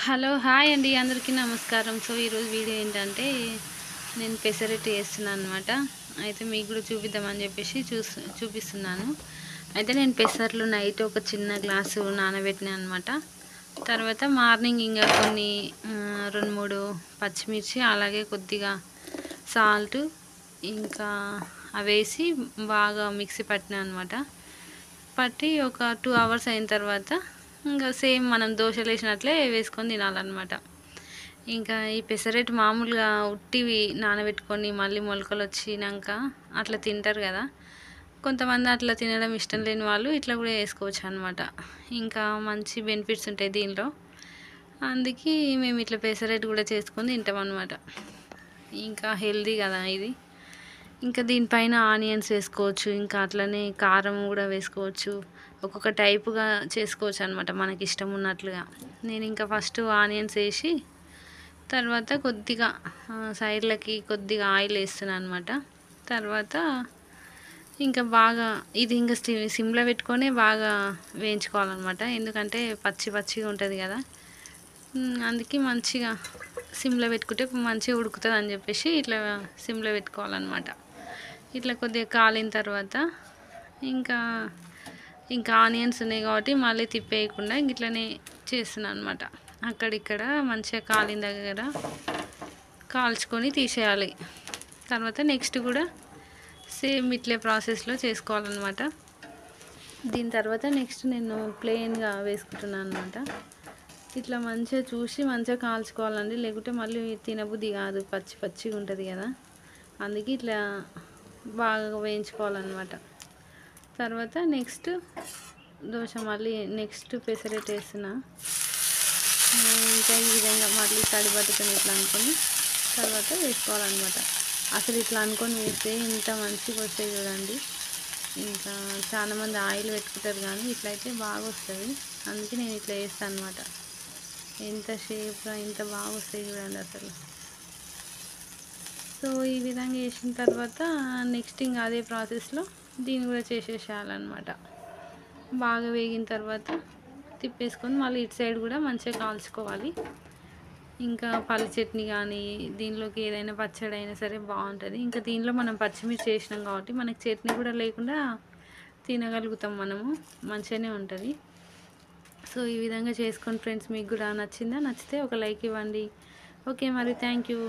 Hello hi అండి అందరికీ నమస్కారం. సో ఈరోజు వీడియో ఏంటంటే నేను పెసరట్టు చేస్తున్నాను అనమాట. అయితే మీకు కూడా చూపిద్దామని చెప్పేసి చూపిస్తున్నాను. అయితే నేను పెసర్లు నైట్ ఒక చిన్న గ్లాసు నానబెట్టినా అనమాట. తర్వాత మార్నింగ్ ఇంకా కొన్ని 2-3 పచ్చిమిర్చి అలాగే కొద్దిగా సాల్ట్ ఇంకా అవేసి బాగా మిక్సీ పట్టినా అనమాట. పట్టి ఒక 2 అవర్స్ అయిన తర్వాత ఇంకా సేమ్ మనం దోశలు వేసినట్లే వేసుకొని తినాలన్నమాట. ఇంకా ఈ పెసరట్టు మామూలుగా ఉట్టివి నానబెట్టుకొని మళ్ళీ మొలకలు వచ్చినాక అట్లా తింటారు కదా. కొంతమంది అట్లా తినడం ఇష్టం లేని వాళ్ళు ఇట్లా కూడా వేసుకోవచ్చు అనమాట. ఇంకా మంచి బెనిఫిట్స్ ఉంటాయి దీనిలో. అందుకే మేము ఇట్లా పెసరట్టు కూడా చేసుకొని తింటాం అనమాట. ఇంకా హెల్దీ కదా ఇది. ఇంకా దీనిపైన ఆనియన్స్ వేసుకోవచ్చు, ఇంకా అట్లనే కారం కూడా వేసుకోవచ్చు. ఒక్కొక్క టైపుగా చేసుకోవచ్చు అనమాట మనకి ఇష్టం ఉన్నట్లుగా. నేను ఇంకా ఫస్ట్ ఆనియన్స్ వేసి తర్వాత కొద్దిగా సైడ్లకి కొద్దిగా ఆయిల్ వేస్తున్నాను అనమాట. తర్వాత ఇంకా బాగా ఇది ఇంకా సిమ్లో పెట్టుకొని బాగా వేయించుకోవాలన్నమాట. ఎందుకంటే పచ్చిగా ఉంటుంది కదా. అందుకే మంచిగా సిమ్లో పెట్టుకుంటే మంచిగా ఉడుకుతుంది అని చెప్పేసి ఇట్లా సిమ్లో పెట్టుకోవాలన్నమాట. ఇట్లా కొద్దిగా కాలిన తర్వాత ఇంకా ఆనియన్స్ ఉన్నాయి కాబట్టి మళ్ళీ తిప్పేయకుండా ఇట్లనే చేస్తున్నాను అనమాట. అక్కడిక్కడ మంచిగా కాలిన దగ్గర కాల్చుకొని తీసేయాలి. తర్వాత నెక్స్ట్ కూడా సేమ్ ఇట్లే ప్రాసెస్లో చేసుకోవాలన్నమాట. దీని తర్వాత నెక్స్ట్ నేను ప్లెయిన్గా వేసుకుంటున్నాను అనమాట. ఇట్లా మంచిగా చూసి మంచిగా కాల్చుకోవాలండి, లేకుంటే మళ్ళీ తినబుద్ధి కాదు, పచ్చిగా ఉంటుంది కదా. అందుకే ఇట్లా బాగా వేయించుకోవాలన్నమాట. తర్వాత నెక్స్ట్ దోశ మళ్ళీ నెక్స్ట్ పెసరట్టు వేసిన ఇంకా ఈ విధంగా మళ్ళీ తడి పట్టుకొని ఇట్లా అనుకొని తర్వాత వేసుకోవాలన్నమాట. అసలు ఇట్లా అనుకొని వేస్తే ఇంత మంచిగా వస్తాయి చూడండి. ఇంకా చాలామంది ఆయిల్ పెట్టుకుంటారు కానీ ఇట్లయితే బాగా వస్తుంది. అందుకే నేను ఇట్లా వేస్తాను అనమాట. ఎంత షేప్గా ఇంత బాగా వస్తాయి చూడండి అసలు. సో ఈ విధంగా వేసిన తర్వాత నెక్స్ట్ ఇంకా అదే ప్రాసెస్లో దీన్ని కూడా చేసేసేయాలన్నమాట. బాగా వేగిన తర్వాత తిప్పేసుకొని మళ్ళీ ఇటు సైడ్ కూడా మంచిగా కాల్చుకోవాలి. ఇంకా పల్లి చట్నీ కానీ దీనిలోకి ఏదైనా పచ్చడి అయినా సరే బాగుంటుంది. ఇంకా దీనిలో మనం పచ్చిమిర్చి వేసినాం కాబట్టి మనకి చట్నీ కూడా లేకుండా తినగలుగుతాం మనము, మంచిగానే ఉంటుంది. సో ఈ విధంగా చేసుకోండి ఫ్రెండ్స్. మీకు కూడా నచ్చిందా? నచ్చితే ఒక లైక్ ఇవ్వండి. ఓకే మరి, థ్యాంక్ యూ.